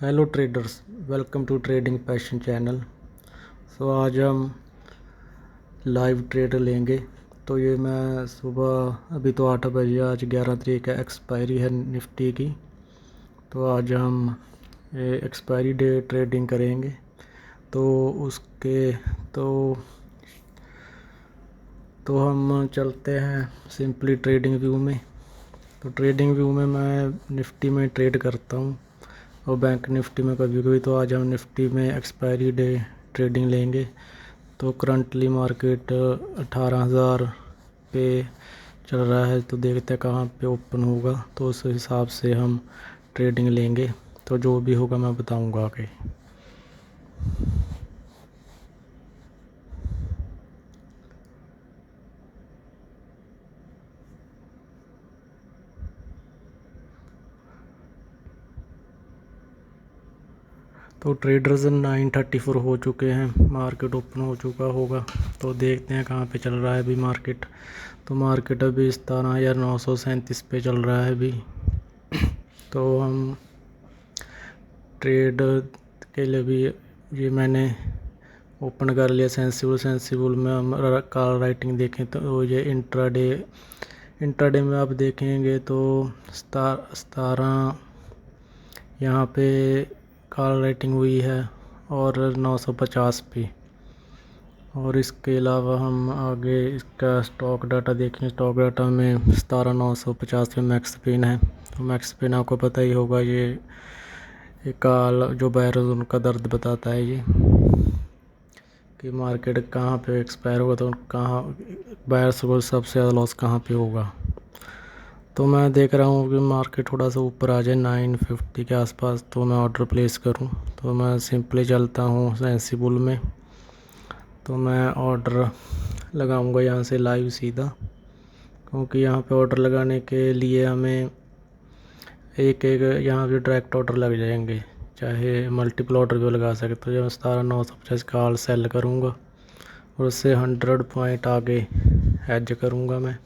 Hello traders, welcome to trading passion channel. आज हम live trade लेंगे। तो ये मैं सुबह अभी तो 8 बजे, आज 11 तारीख है, एक्सपायरी है निफ्टी की। तो आज हम एक्सपायरी डे ट्रेडिंग करेंगे। तो उसके तो तो हम चलते हैं सिंपली ट्रेडिंग व्यू में। तो ट्रेडिंग व्यू में मैं निफ्टी में ट्रेड करता हूँ और बैंक निफ्टी में कभी कभी। तो आज हम निफ्टी में एक्सपायरी डे ट्रेडिंग लेंगे। तो करंटली मार्केट 18,000 पे चल रहा है। तो देखते हैं कहाँ पे ओपन होगा, तो उस हिसाब से हम ट्रेडिंग लेंगे। तो जो भी होगा मैं बताऊंगा आगे। तो ट्रेडर्स 9:34 हो चुके हैं, मार्केट ओपन हो चुका होगा। तो देखते हैं कहाँ पे चल रहा है अभी मार्केट। तो मार्केट अभी 17,937 पे चल रहा है अभी। तो हम ट्रेड के लिए भी ये मैंने ओपन कर लिया। सेंसिबल में हम कॉल राइटिंग देखें तो ये इंट्राडे में आप देखेंगे तो 17 यहाँ पे कॉल राइटिंग हुई है और 950 पे। और इसके अलावा हम आगे इसका स्टॉक डाटा देखें। स्टॉक डाटा में 17,950 पे मैक्स पिन है। तो मैक्स पिन आपको पता ही होगा, ये काल जो बायर्स उनका दर्द बताता है ये, कि मार्केट कहाँ पे एक्सपायर होगा, तो कहाँ बायर्स को सबसे ज़्यादा लॉस कहाँ पे होगा। तो मैं देख रहा हूँ कि मार्केट थोड़ा सा ऊपर आ जाए 950 के आसपास, तो मैं ऑर्डर प्लेस करूँ। तो मैं सिंपली चलता हूँ सेंसिबल में। तो मैं ऑर्डर लगाऊंगा यहाँ से लाइव सीधा, क्योंकि यहाँ पे ऑर्डर लगाने के लिए हमें एक यहाँ पे डायरेक्ट ऑर्डर लग जाएंगे, चाहे मल्टीपल ऑर्डर भी लगा सकते। तो जब 17,950 का ऑल सेल करूँगा और उससे 100 पॉइंट आगे हेज करूँगा मैं।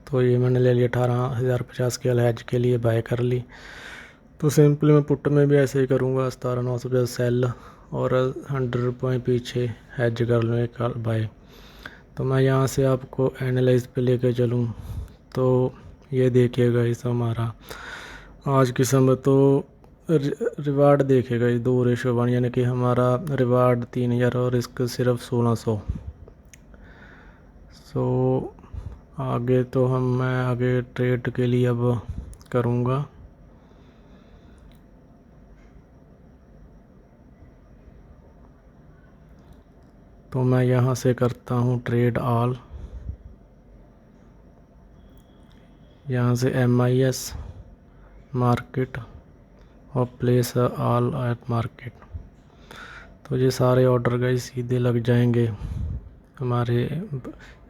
तो ये मैंने ले लिया 18,050 के हेज के लिए बाय कर ली। तो सिंपली मैं पुट में भी ऐसे ही करूँगा, 17,950 सेल और 100 पॉइंट पीछे हेज कर लूँ एक बाय। तो मैं यहाँ से आपको एनालाइज पे लेके चलूँ। तो ये देखिएगा इस हमारा आज की समय तो रिवार्ड देखिएगा, 2:1, यानी कि हमारा रिवार्ड 3,000 और इसका सिर्फ 1,600। आगे तो मैं आगे ट्रेड के लिए अब करूँगा। तो मैं यहाँ से करता हूँ ट्रेड ऑल, यहाँ से MIS मार्केट और प्लेस ऑल एट मार्केट। तो ये सारे ऑर्डर गए सीधे लग जाएंगे हमारे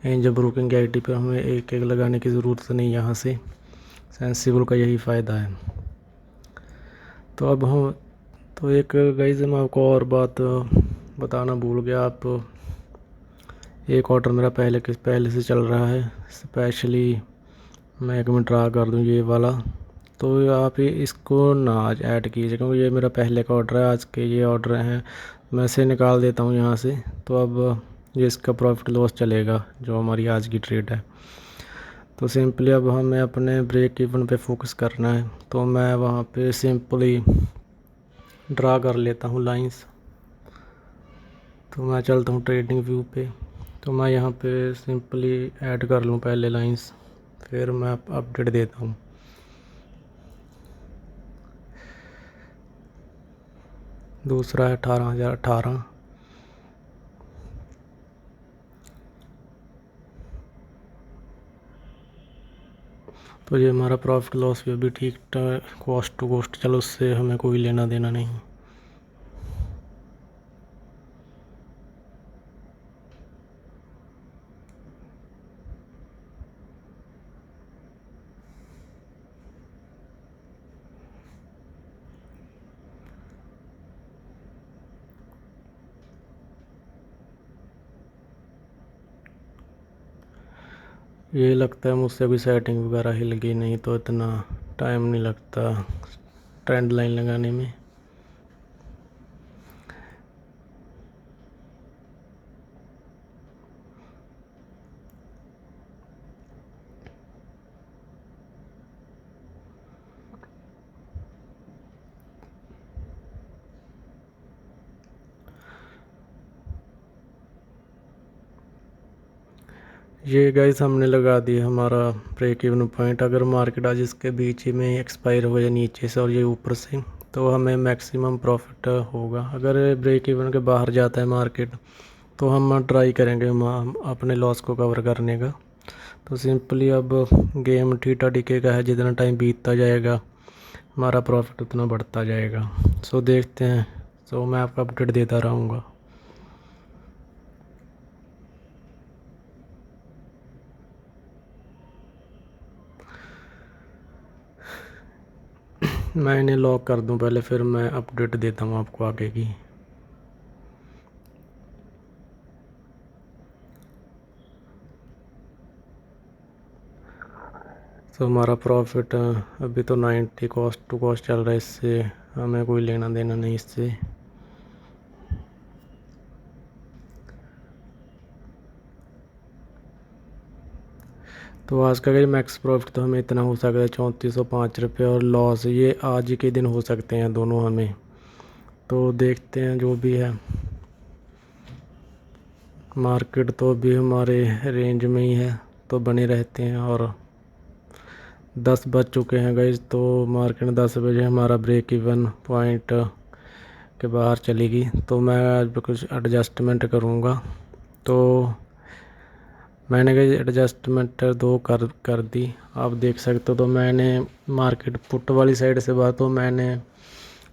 एंजल ब्रोकिंग आईडी पर। हमें एक एक लगाने की ज़रूरत नहीं, यहाँ से सेंसिबल का यही फ़ायदा है। तो अब हम तो एक गाइस मैं आपको और बात बताना भूल गया। आप एक ऑर्डर मेरा पहले से चल रहा है, स्पेशली मैं एक मिनट ड्रा कर दूँ ये वाला। तो आप इसको ना आज ऐड कीजिए, क्योंकि ये मेरा पहले का ऑर्डर है, आज के ये ऑर्डर हैं। मैं इसे निकाल देता हूँ यहाँ से। तो अब ये इसका प्रॉफिट लॉस चलेगा जो हमारी आज की ट्रेड है। तो सिंपली अब हमें अपने ब्रेक इवन पे फोकस करना है। तो मैं वहाँ पे सिंपली ड्रा कर लेता हूँ लाइंस। तो मैं चलता हूँ ट्रेडिंग व्यू पे। तो मैं यहाँ पे सिंपली ऐड कर लूँ पहले लाइंस, फिर मैं अपडेट देता हूँ। दूसरा है 18,018। तो ये हमारा प्रॉफिट लॉस भी अभी ठीक ठाक, कॉस्ट टू कॉस्ट, चलो उससे हमें कोई लेना देना नहीं। ये लगता है मुझसे अभी सेटिंग वगैरह हिल गई, नहीं तो इतना टाइम नहीं लगता ट्रेंड लाइन लगाने में। ये गाइस हमने लगा दिया हमारा ब्रेक इवन पॉइंट। अगर मार्केट आज इसके बीच ही में एक्सपायर हो जाए नीचे से और ये ऊपर से, तो हमें मैक्सिमम प्रॉफिट होगा। अगर ब्रेक इवन के बाहर जाता है मार्केट, तो हम ट्राई करेंगे अपने लॉस को कवर करने का। तो सिंपली अब गेम ठीठा टिके का है, जितना टाइम बीतता जाएगा हमारा प्रॉफिट उतना बढ़ता जाएगा। सो देखते हैं। सो मैं आपको अपडेट देता रहूँगा। मैं इन्हें लॉक कर दूं पहले, फिर मैं अपडेट देता हूँ आपको आगे की। तो हमारा प्रॉफिट अभी तो 90 कॉस्ट टू कॉस्ट चल रहा है, इससे हमें कोई लेना देना नहीं इससे। तो आज का मैक्स प्रॉफिट तो हमें इतना हो सकता है 3405 और लॉस ये आज के दिन हो सकते हैं दोनों हमें। तो देखते हैं जो भी है। मार्केट तो अभी हमारे रेंज में ही है, तो बने रहते हैं। और 10 बज चुके हैं गाइस, तो मार्केट 10 बजे हमारा ब्रेक इवन पॉइंट के बाहर चलेगी। तो मैं आज कुछ एडजस्टमेंट करूँगा। तो मैंने गाइस एडजस्टमेंट 2 कर दी, आप देख सकते हो। तो मैंने मार्केट पुट वाली साइड से बात, तो मैंने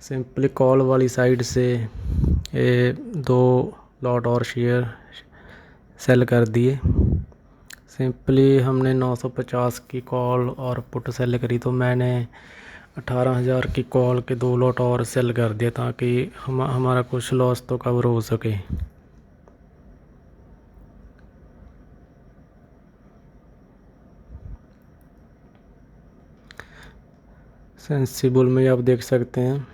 सिंपली कॉल वाली साइड से ये 2 लॉट और शेयर सेल कर दिए। सिंपली हमने 950 की कॉल और पुट सेल करी, तो मैंने 18,000 की कॉल के 2 लॉट और सेल कर दिया, ताकि हमारा कुछ लॉस तो कवर हो सके। सेंसिबल में आप देख सकते हैं।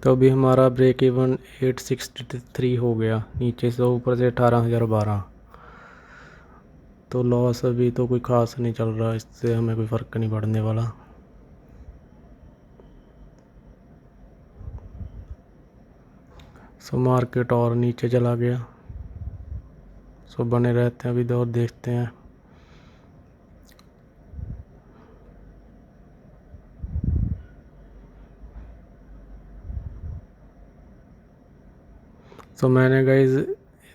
तो अभी हमारा ब्रेक इवन 863 हो गया नीचे से, ऊपर से 18,012। तो लॉस अभी तो कोई ख़ास नहीं चल रहा, इससे हमें कोई फ़र्क नहीं पड़ने वाला। सो मार्केट और नीचे चला गया। सो बने रहते हैं अभी तो, और देखते हैं। तो मैंने गाइज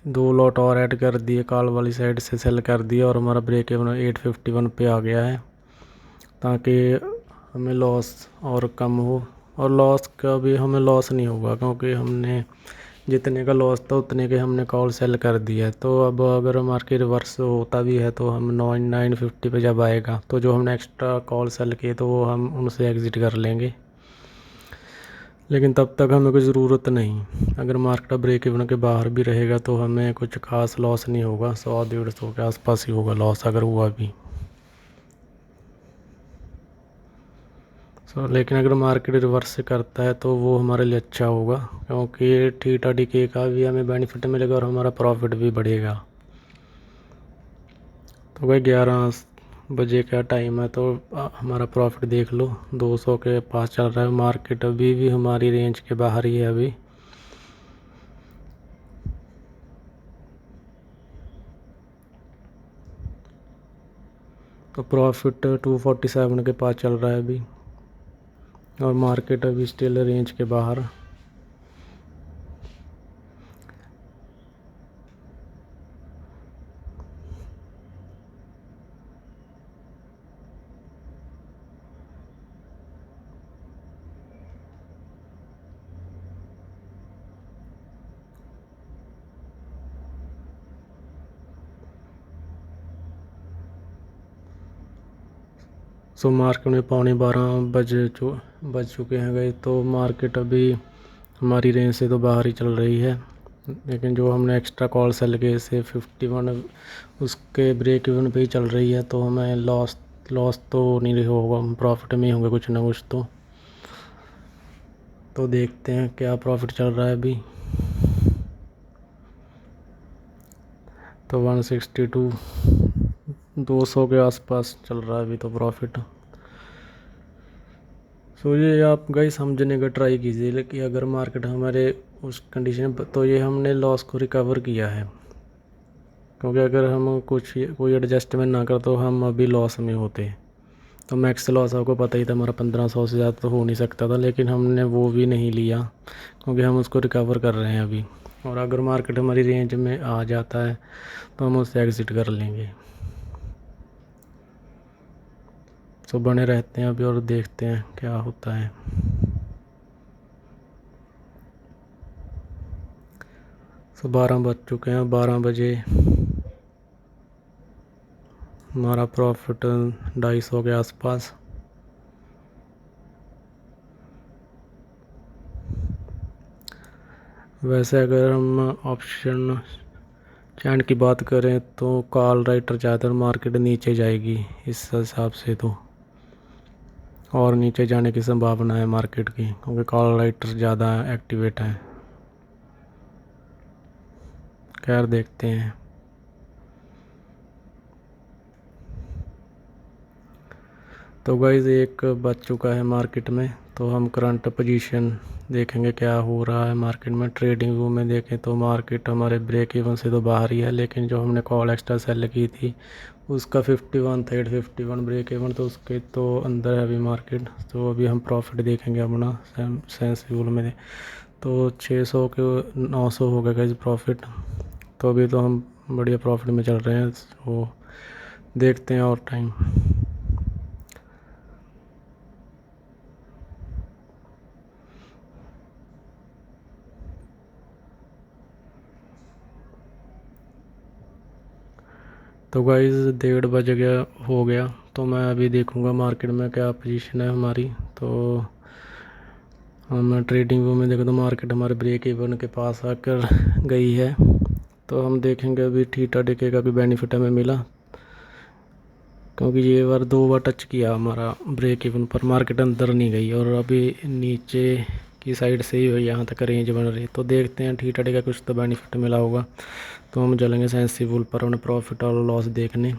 2 लॉट और ऐड कर दिए, कॉल वाली साइड से सेल कर दिया, और हमारा ब्रेक इवन 851 पे आ गया है, ताकि हमें लॉस और कम हो। और लॉस का भी हमें लॉस नहीं होगा, क्योंकि हमने जितने का लॉस था उतने के हमने कॉल सेल कर दिया है। तो अब अगर मार्केट रिवर्स होता भी है, तो हम 950 पे जब आएगा, तो जो हमने एक्स्ट्रा कॉल सेल किए तो वो हम उनसे एग्ज़िट कर लेंगे। लेकिन तब तक हमें कोई ज़रूरत नहीं। अगर मार्केट ब्रेक इवन के बाहर भी रहेगा, तो हमें कुछ खास लॉस नहीं होगा, 100-150 के आसपास ही होगा लॉस, अगर हुआ भी। लेकिन अगर मार्केट रिवर्स करता है, तो वो हमारे लिए अच्छा होगा, क्योंकि ठीठा टिके का भी हमें बेनिफिट मिलेगा और हमारा प्रॉफिट भी बढ़ेगा। तो भाई 11 बजे का टाइम है, तो हमारा प्रॉफिट देख लो 200 के पास चल रहा है। मार्केट अभी भी हमारी रेंज के बाहर ही है अभी। तो प्रॉफिट 247 के पास चल रहा है अभी, और मार्केट अभी स्टिल रेंज के बाहर। सो मार्केट में 11:15 बज चुके हैं गए। तो मार्केट अभी हमारी रेंज से तो बाहर ही चल रही है, लेकिन जो हमने एक्स्ट्रा कॉल सेल के से 51 उसके ब्रेक इवन पे ही चल रही है। तो हमें लॉस तो नहीं होगा, हम प्रॉफिट में ही होंगे कुछ ना कुछ तो। तो देखते हैं क्या प्रॉफिट चल रहा है अभी। तो 162 200 के आसपास चल रहा है अभी तो प्रॉफिट। सो ये आप गाइस समझने का ट्राई कीजिए कि अगर मार्केट हमारे उस कंडीशन तो ये हमने लॉस को रिकवर किया है, क्योंकि अगर हम कोई एडजस्टमेंट ना कर तो हम अभी लॉस में होते। तो मैक्स लॉस आपको पता ही था हमारा 1500 से ज़्यादा तो हो नहीं सकता था, लेकिन हमने वो भी नहीं लिया क्योंकि हम उसको रिकवर कर रहे हैं अभी। और अगर मार्केट हमारी रेंज में आ जाता है तो हम उससे एग्ज़िट कर लेंगे। तो बने रहते हैं अभी और देखते हैं क्या होता है। तो 12 बज चुके हैं। 12 बजे हमारा प्रॉफिट 250 के आसपास। वैसे अगर हम ऑप्शन चैन की बात करें तो कॉल राइटर ज़्यादातर मार्केट नीचे जाएगी इस हिसाब से, तो और नीचे जाने की संभावना है मार्केट की, क्योंकि कॉल राइटर ज़्यादा एक्टिवेट है। खैर देखते हैं। तो गाइस 1 बज चुका है मार्केट में, तो हम करंट पोजीशन देखेंगे क्या हो रहा है मार्केट में। ट्रेडिंग व्यू में देखें तो मार्केट हमारे ब्रेक इवन से तो बाहर ही है, लेकिन जो हमने कॉल एक्स्ट्रा सेल की थी उसका 51 था, 51 ब्रेक इवन, तो उसके तो अंदर है अभी मार्केट। तो अभी हम प्रॉफिट देखेंगे अपना सेंस व्यू में। तो 600 के 900 हो गया गाइस प्रॉफिट। तो अभी तो हम बढ़िया प्रॉफिट में चल रहे हैं। तो देखते हैं और टाइम। तो गाइस 1:30 बज गया हो गया, तो मैं अभी देखूंगा मार्केट में क्या पोजीशन है हमारी। तो हम ट्रेडिंग व्यू में देखो तो मार्केट हमारे ब्रेक इवन के पास आकर गई है। तो हम देखेंगे अभी थीटा डिके का भी बेनिफिट हमें मिला, क्योंकि ये बार 2 बार टच किया हमारा ब्रेक इवन पर, मार्केट अंदर नहीं गई और अभी नीचे की साइड से ही यहाँ तक रेंज बन रही। तो देखते हैं थीटा डिके का कुछ तो बेनिफिट मिला होगा, तो हम चलेंगे सेंसिबल पर उन्हें प्रॉफिट और लॉस देखने।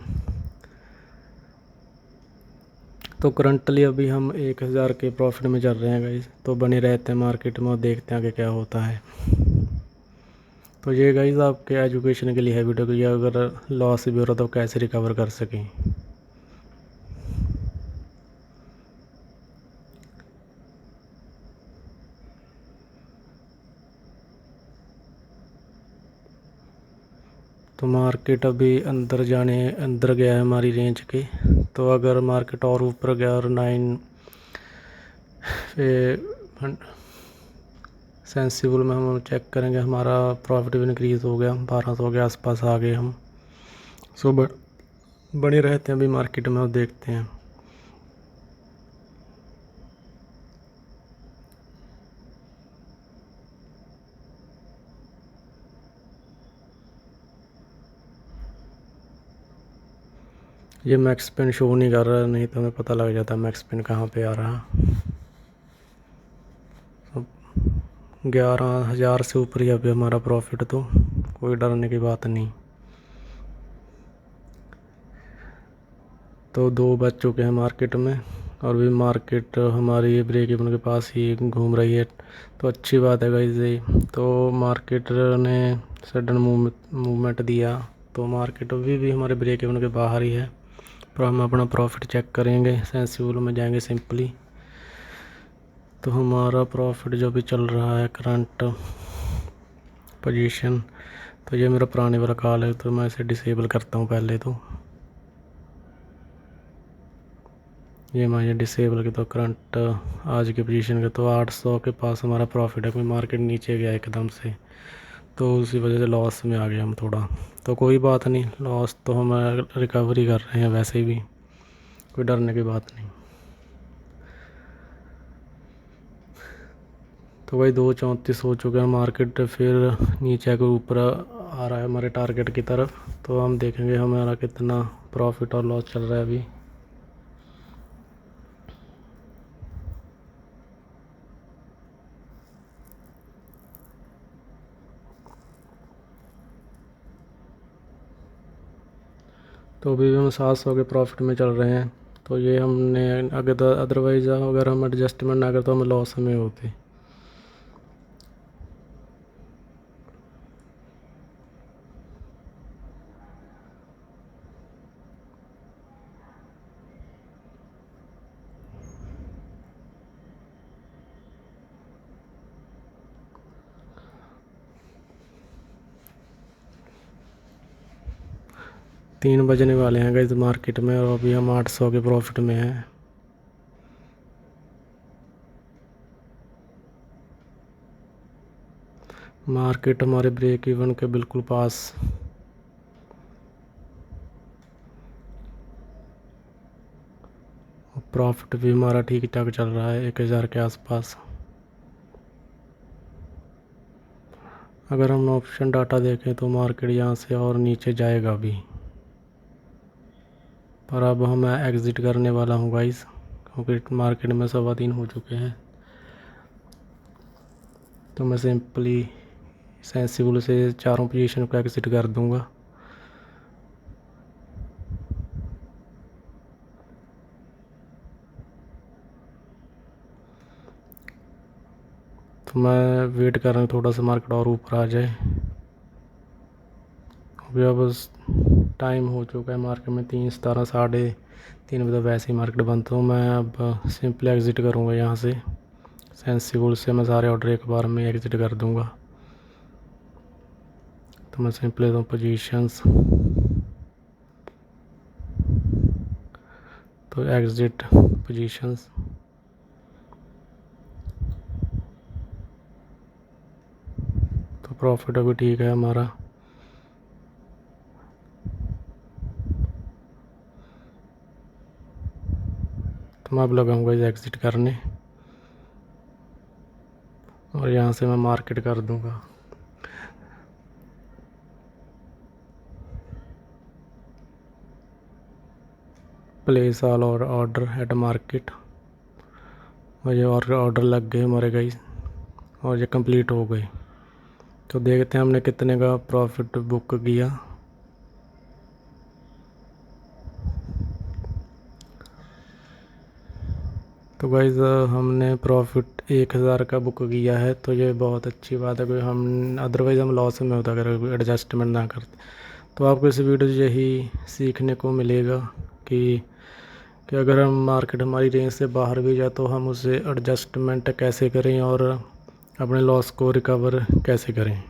तो करंटली अभी हम 1000 के प्रॉफिट में चल रहे हैं गाइस। तो बने रहते हैं मार्केट में और देखते हैं आगे क्या होता है। तो ये गाइस आपके एजुकेशन के लिए है वीडियो, कि अगर लॉस भी हो रहा तो कैसे रिकवर कर सकें। तो मार्केट अभी अंदर गया है हमारी रेंज के। तो अगर मार्केट और ऊपर गया और 9 पे सेंसिबल में हम चेक करेंगे, हमारा प्रॉफिट भी इंक्रीज़ हो गया, 1200 के आसपास आ गए हम। सो बने रहते हैं अभी मार्केट में और देखते हैं। ये मैक्स पिन शो नहीं कर रहा, नहीं तो हमें पता लग जाता मैक्स पिन कहाँ पे आ रहा। 11,000 से ऊपर ही अभी हमारा प्रॉफिट, तो कोई डरने की बात नहीं। तो 2 बज चुके हैं मार्केट में और भी मार्केट हमारी ब्रेक इवन के पास ही घूम रही है। तो अच्छी बात है गाइस ये। तो मार्केट ने सडन मूवमेंट दिया, तो मार्केट अभी भी हमारे ब्रेक इवन के बाहर ही है। पर हम अपना प्रॉफिट चेक करेंगे, सेंसिबल में जाएंगे सिंपली। तो हमारा प्रॉफिट जो भी चल रहा है करंट पोजीशन, तो ये मेरा पुराने वाला कॉल है, तो मैं इसे डिसेबल करता हूँ पहले। तो ये मैं डिसेबल के, तो करंट आज की पोजीशन के तो 800 के पास हमारा प्रॉफिट है। कोई मार्केट नीचे गया एकदम से, तो उसी वजह से लॉस में आ गए हम थोड़ा। तो कोई बात नहीं, लॉस तो हम रिकवरी कर रहे हैं वैसे भी, कोई डरने की बात नहीं। तो भाई 2:34 हो चुके हैं, मार्केट फिर नीचे आकर ऊपर आ रहा है हमारे टारगेट की तरफ। तो हम देखेंगे हमारा कितना प्रॉफिट और लॉस चल रहा है अभी। तो अभी भी हम 700 के प्रॉफिट में चल रहे हैं। तो ये हमने अगर अदरवाइज़ अगर हम एडजस्टमेंट ना करते तो हम लॉस में होते। तीन बजने वाले हैं गाइस मार्केट में, और अभी हम 800 के प्रॉफिट में हैं। मार्केट हमारे ब्रेक इवन के बिल्कुल पास। प्रॉफिट भी हमारा ठीक ठाक चल रहा है 1000 के आसपास। अगर हम ऑप्शन डाटा देखें तो मार्केट यहाँ से और नीचे जाएगा भी, पर अब मैं एग्ज़िट करने वाला हूँ गाइस, क्योंकि मार्केट में 3:15 हो चुके हैं। तो मैं सिंपली सेंसिबल से चारों पोजीशन को एग्ज़िट कर दूँगा। तो मैं वेट कर रहा हूँ थोड़ा सा मार्केट और ऊपर आ जाए। अभी अब टाइम हो चुका है मार्केट में 3:17, 3:30 बजे वैसे ही मार्केट बंद। तो मैं अब सिंपली एग्ज़िट करूँगा यहाँ से। सेंसिबल से मैं सारे ऑर्डर एक बार में एग्ज़िट कर दूँगा। तो मैं सिंपली दूँ पोजीशंस, तो एग्ज़िट पोजीशंस। तो प्रॉफिट अभी ठीक है हमारा। तो मैं अब लगाऊंगा इसे एग्ज़िट करने, और यहाँ से मैं मार्केट कर दूंगा। प्लेस ऑल और ऑर्डर एट मार्केट, और ये और ऑर्डर लग गए हमारे गाइस, और ये कंप्लीट हो गए। तो देखते हैं हमने कितने का प्रॉफिट बुक किया। तो गाइस हमने प्रॉफिट 1000 का बुक किया है, तो ये बहुत अच्छी बात है, क्योंकि हम अदरवाइज़ हम लॉस में होता अगर एडजस्टमेंट ना करते। तो आपको इस वीडियो से यही सीखने को मिलेगा कि अगर हम मार्केट हमारी रेंज से बाहर भी जाए तो हम उसे एडजस्टमेंट कैसे करें और अपने लॉस को रिकवर कैसे करें।